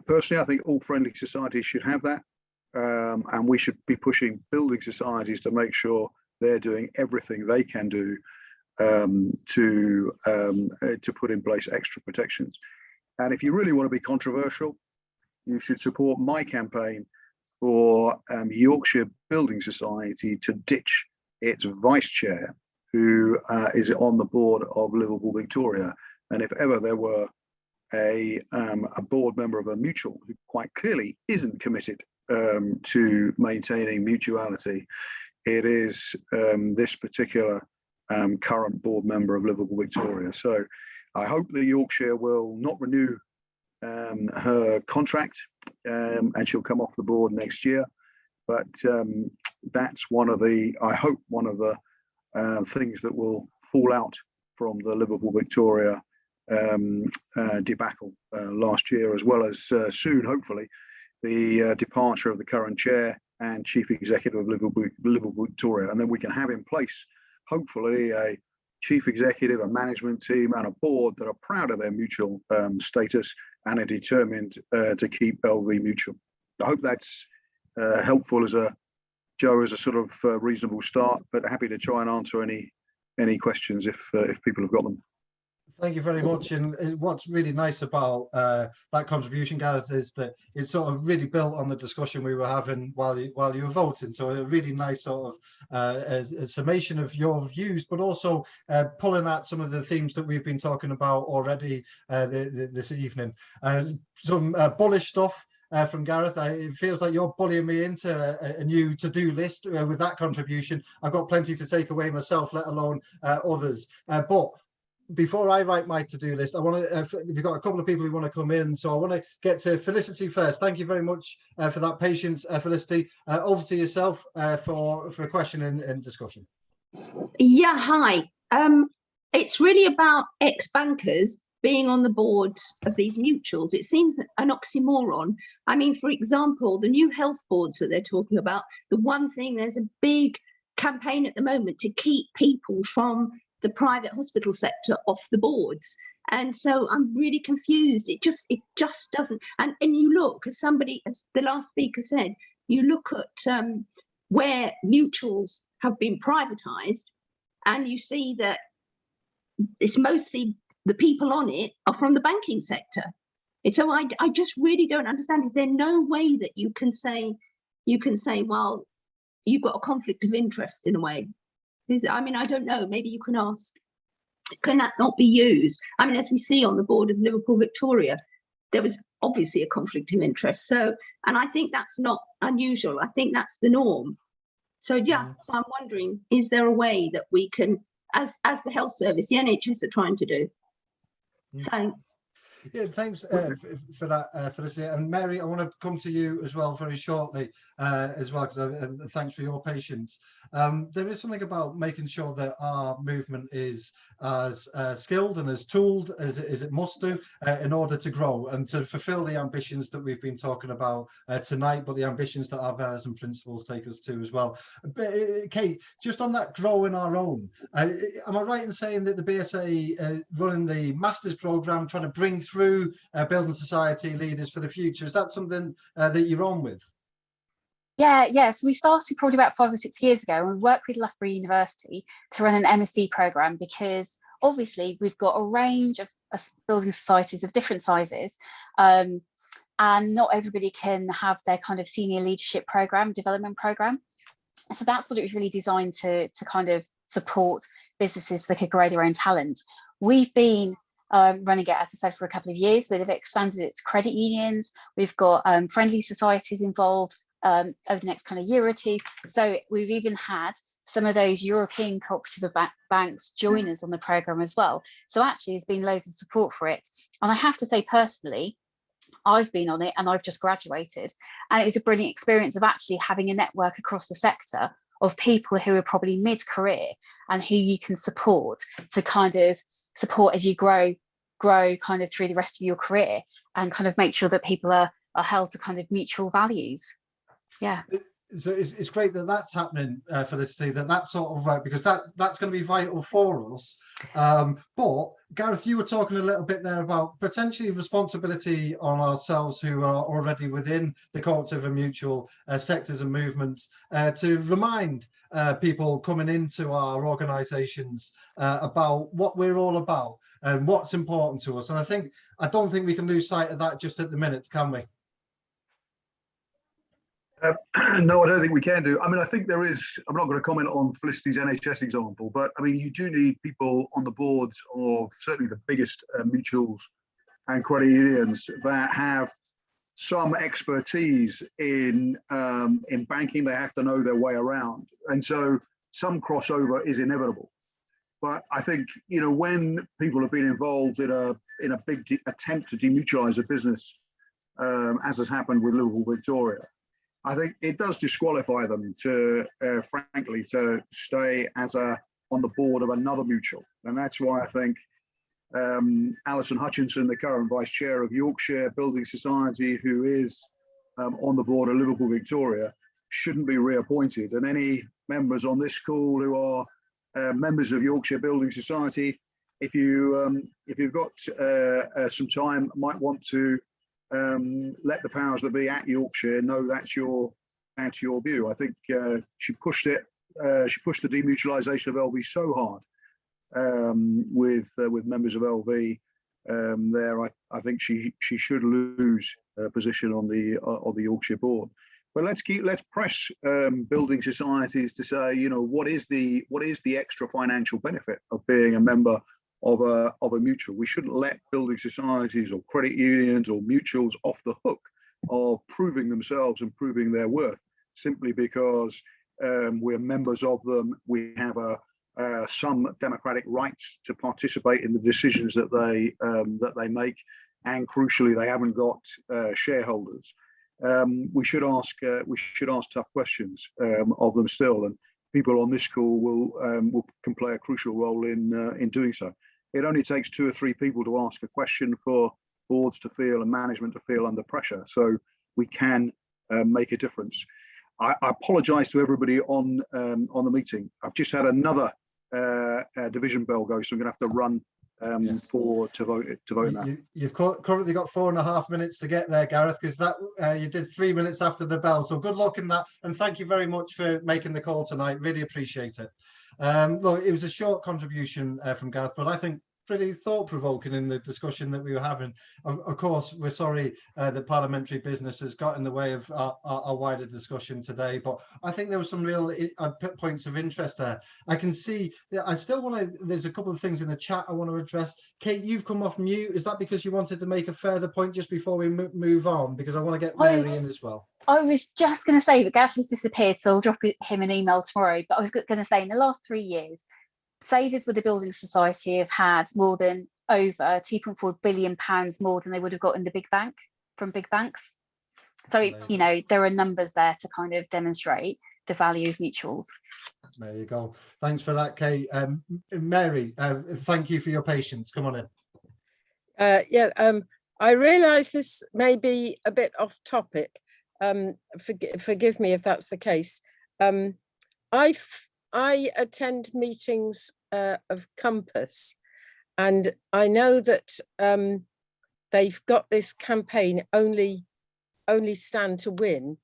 personally, I think all friendly societies should have that, and we should be pushing building societies to make sure they're doing everything they can do to put in place extra protections. And if you really want to be controversial, you should support my campaign for Yorkshire Building Society to ditch its vice chair, who is on the board of Liverpool Victoria. And if ever there were a board member of a mutual who quite clearly isn't committed to maintaining mutuality, it is this particular current board member of Liverpool Victoria. So I hope that Yorkshire will not renew her contract and she'll come off the board next year. But that's I hope one of the things that will fall out from the Liverpool Victoria debacle last year, as well as soon, hopefully, the departure of the current chair and chief executive of Liverpool Victoria. And then we can have in place, hopefully, a chief executive, a management team, and a board that are proud of their mutual status and are determined to keep LV mutual. I hope that's helpful as a sort of reasonable start, but happy to try and answer any questions if people have got them. Thank you very much. And what's really nice about that contribution, Gareth, is that it's sort of really built on the discussion we were having while you were voting. So a really nice sort of a summation of your views, but also pulling at some of the themes that we've been talking about already this evening. Some bullish stuff from Gareth. It feels like you're bullying me into a new to-do list with that contribution. I've got plenty to take away myself, let alone others. But before I write my to-do list, I want to, we've got a couple of people who want to come in, so I want to get to Felicity first. Thank you very much for that patience, Felicity. Over to yourself for a question and discussion. Yeah, hi. It's really about ex-bankers being on the board of these mutuals. It seems an oxymoron. I mean, for example, the new health boards that they're talking about, the one thing, there's a big campaign at the moment to keep people from the private hospital sector off the boards. And so I'm really confused. It just doesn't. And you look, as the last speaker said, you look at where mutuals have been privatized, and you see that it's mostly the people on it are from the banking sector. And so I just really don't understand. Is there no way that you can say, well, you've got a conflict of interest in a way? I mean, I don't know, maybe you can ask, can that not be used? I mean, as we see on the board of Liverpool Victoria, there was obviously a conflict of interest. So, and I think that's not unusual. I think that's the norm. So yeah, so I'm wondering, is there a way that we can, as the health service, the NHS are trying to do? Thanks. Yeah, thanks for that, Felicity. And Mary, I want to come to you as well very shortly as well, because thanks for your patience. There is something about making sure that our movement is as skilled and as tooled as it must do in order to grow and to fulfill the ambitions that we've been talking about tonight, but the ambitions that our values and principles take us to as well. But, Kate, just on that growing our own, am I right in saying that the BSA running the Masters programme, trying to bring through building society leaders for the future, is that something that you're on with? Yeah. So we started probably about 5 or 6 years ago, and we worked with Loughborough University to run an MSc programme, because obviously we've got a range of building societies of different sizes, and not everybody can have their kind of senior leadership programme, development programme. So that's what it was really designed to kind of support businesses so they could grow their own talent. We've been running it, as I said, for a couple of years, but they've expanded it to credit unions. We've got friendly societies involved over the next kind of year or two. So we've even had some of those European cooperative banks join us on the programme as well. So actually there's been loads of support for it. And I have to say personally, I've been on it and I've just graduated, and it was a brilliant experience of actually having a network across the sector of people who are probably mid-career and who you can support to kind of support as you grow kind of through the rest of your career, and kind of make sure that people are held to kind of mutual values. Yeah. So it's great that that's happening for the city, that's sort of right, because that's going to be vital for us. But Gareth, you were talking a little bit there about potentially responsibility on ourselves who are already within the cooperative and mutual sectors and movements to remind people coming into our organisations about what we're all about and what's important to us. And I don't think we can lose sight of that just at the minute, can we? No, I don't think we can do. I mean, I think there is, I'm not going to comment on Felicity's NHS example, but I mean, you do need people on the boards of certainly the biggest mutuals and credit unions that have some expertise in banking. They have to know their way around. And so some crossover is inevitable. But I think, you know, when people have been involved in a big attempt to demutualise a business, as has happened with Liverpool Victoria, I think it does disqualify them to, frankly, to stay on the board of another mutual. And that's why I think Alison Hutchinson, the current vice chair of Yorkshire Building Society, who is on the board of Liverpool Victoria, shouldn't be reappointed. And any members on this call who are members of Yorkshire Building Society, if you've got some time, might want to let the powers that be at Yorkshire know that's your view. I think she pushed it. She pushed the demutualisation of LV so hard with members of LV there. I think she should lose her position on the Yorkshire board. But let's press building societies to say, you know, what is the extra financial benefit of being a member of a mutual? We shouldn't let building societies or credit unions or mutuals off the hook of proving themselves and proving their worth simply because we're members of them. We have some democratic rights to participate in the decisions that they make, and crucially, they haven't got shareholders. We should ask tough questions of them still, and people on this call can play a crucial role in doing so. It only takes 2 or 3 people to ask a question for boards to feel and management to feel under pressure. So we can make a difference. I apologise to everybody on the meeting. I've just had another division bell go, so I'm going to have to run to vote now. You've currently got 4.5 minutes to get there, Gareth, because that you did 3 minutes after the bell. So good luck in that, and thank you very much for making the call tonight. Really appreciate it. Look, it was a short contribution from Gareth, but I think pretty thought-provoking in the discussion that we were having. Of course, we're sorry that parliamentary business has got in the way of our wider discussion today, but I think there were some real points of interest there. I can see that I still want to, there's a couple of things in the chat I want to address. Kate, you've come off mute. Is that because you wanted to make a further point just before we move on? Because I want to get Mary in as well. I was just going to say that Gareth has disappeared, so I'll drop him an email tomorrow. But I was going to say, in the last 3 years, savers with the Building Society have had more than over £2.4 billion more than they would have got in the big bank from big banks. So, you know, there are numbers there to kind of demonstrate the value of mutuals. There you go. Thanks for that, Kate. Mary, thank you for your patience. Come on in. I realise this may be a bit off topic. Forgive me if that's the case. I attend meetings of Compass, and I know that they've got this campaign, only stand to win.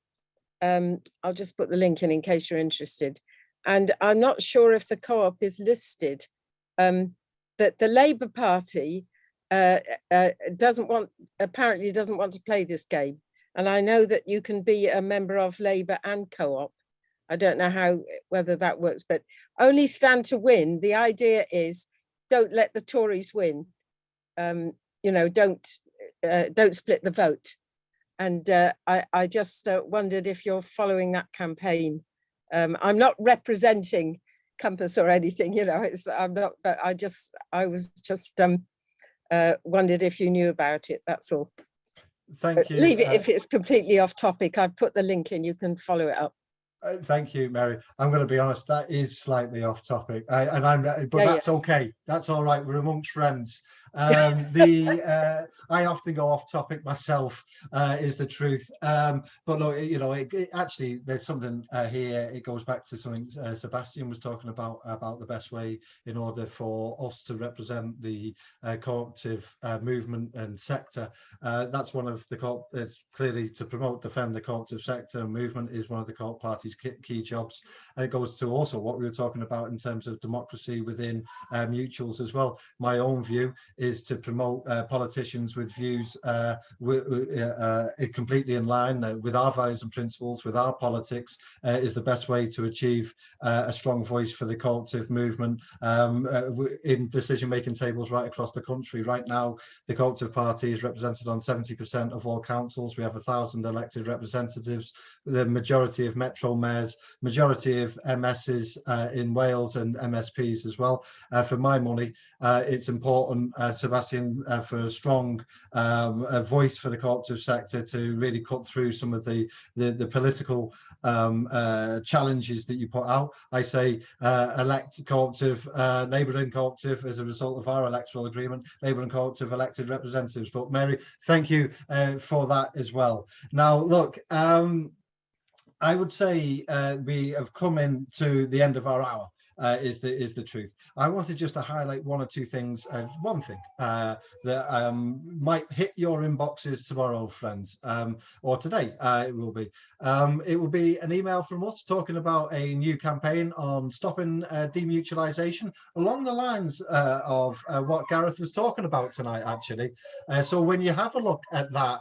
I'll just put the link in case you're interested. And I'm not sure if the co-op is listed, that the Labour Party apparently doesn't want to play this game. And I know that you can be a member of Labour and co-op. I don't know whether that works, but only stand to win. The idea is don't let the Tories win. you know, don't split the vote. And I just wondered if you're following that campaign. I'm not representing Compass or anything, you know, I'm not, but I was just wondered if you knew about it, that's all. Thank you. Leave it if it's completely off topic. I've put the link in, you can follow it up. Thank you, Mary. I'm going to be honest, that is slightly off topic, that's okay. That's all right. We're amongst friends. I often go off topic myself, is the truth. But look, you know, actually, there's something here. It goes back to something Sebastian was talking about the best way in order for us to represent the cooperative movement and sector. That's one of the clearly to promote, defend the cooperative sector and movement is one of the co-op party's key jobs. And it goes to also what we were talking about in terms of democracy within mutuals as well. My own view is to promote politicians with views completely in line with our values and principles, with our politics, is the best way to achieve a strong voice for the cooperative movement in decision-making tables right across the country. Right now, the cooperative party is represented on 70% of all councils. We have 1,000 elected representatives, the majority of metro mayors, majority of MSs in Wales and MSPs as well. For my money, it's important, Sebastian, for a strong voice for the cooperative sector to really cut through some of the political challenges that you put out. I say elect cooperative, Labour and cooperative as a result of our electoral agreement, Labour and cooperative elected representatives. But Mary, thank you for that as well. Now, look, I would say we have come into the end of our hour. Is the truth. I wanted just to highlight one or two things. One thing that might hit your inboxes tomorrow, friends, or today. It will be an email from us talking about a new campaign on stopping demutualisation along the lines of what Gareth was talking about tonight, actually. So when you have a look at that,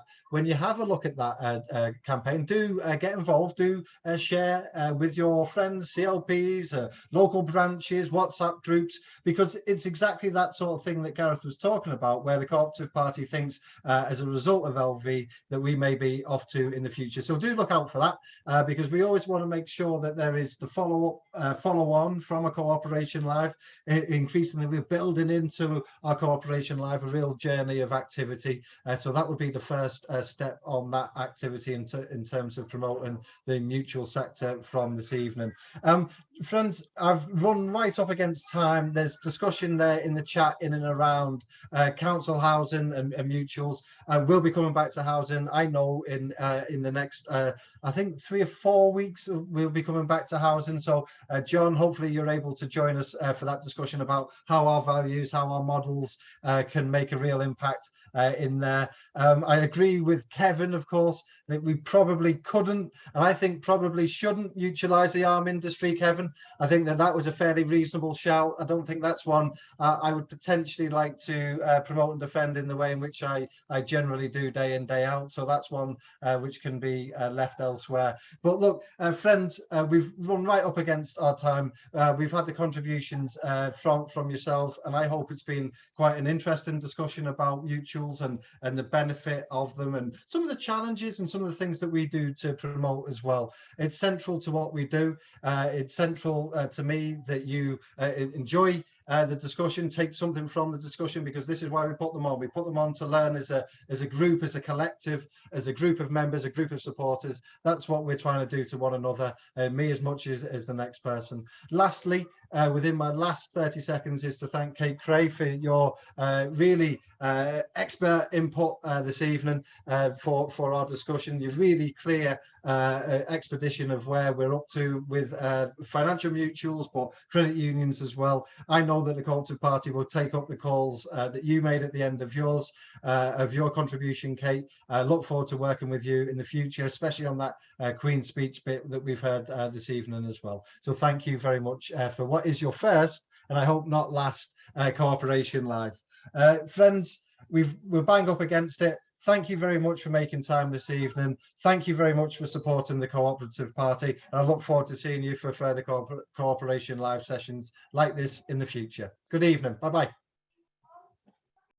campaign, do get involved, do share with your friends, CLPs, local branches, WhatsApp groups, because it's exactly that sort of thing that Gareth was talking about, where the cooperative party thinks as a result of LV that we may be off to in the future. So do look out for that, because we always want to make sure that there is the follow on from a Cooperation Live. Increasingly, we're building into our Cooperation Live a real journey of activity. So that would be the first step on that activity in terms of promoting the mutual sector from this evening. Friends, I've run right up against time. There's discussion there in the chat in and around council housing and mutuals. We'll be coming back to housing. I know in the next, I think 3 or 4 weeks, we'll be coming back to housing. So John, hopefully you're able to join us for that discussion about how our values, how our models can make a real impact in there. I agree with Kevin, of course, that we probably couldn't, and I think probably shouldn't mutualise the arm industry, Kevin. I think that was a fairly reasonable shout. I don't think that's one I would potentially like to promote and defend in the way in which I generally do day in, day out. So that's one which can be left elsewhere. But look, friends, we've run right up against our time. We've had the contributions from yourself, and I hope it's been quite an interesting discussion about mutuals and the benefit of them and some of the challenges and some of the things that we do to promote as well. It's central to what we do. It's central to me that you enjoy the discussion, take something from the discussion, because this is why we put them on. We put them on to learn as a group, as a collective, as a group of members, a group of supporters. That's what we're trying to do to one another, me as much as the next person. Lastly, within my last 30 seconds is to thank Creagh for your really expert input this evening for our discussion. You're really clear expedition of where we're up to with financial mutuals, but credit unions as well. I know that the Cooperative Party will take up the calls that you made at the end of your contribution, Kate. I look forward to working with you in the future, especially on that Queen's speech bit that we've heard this evening as well. So thank you very much for what is your first, and I hope not last, Cooperation Live. Friends, we're bang up against it. Thank you very much for making time this evening. Thank you very much for supporting the Cooperative Party. And I look forward to seeing you for further Cooperation Live sessions like this in the future. Good evening. Bye-bye.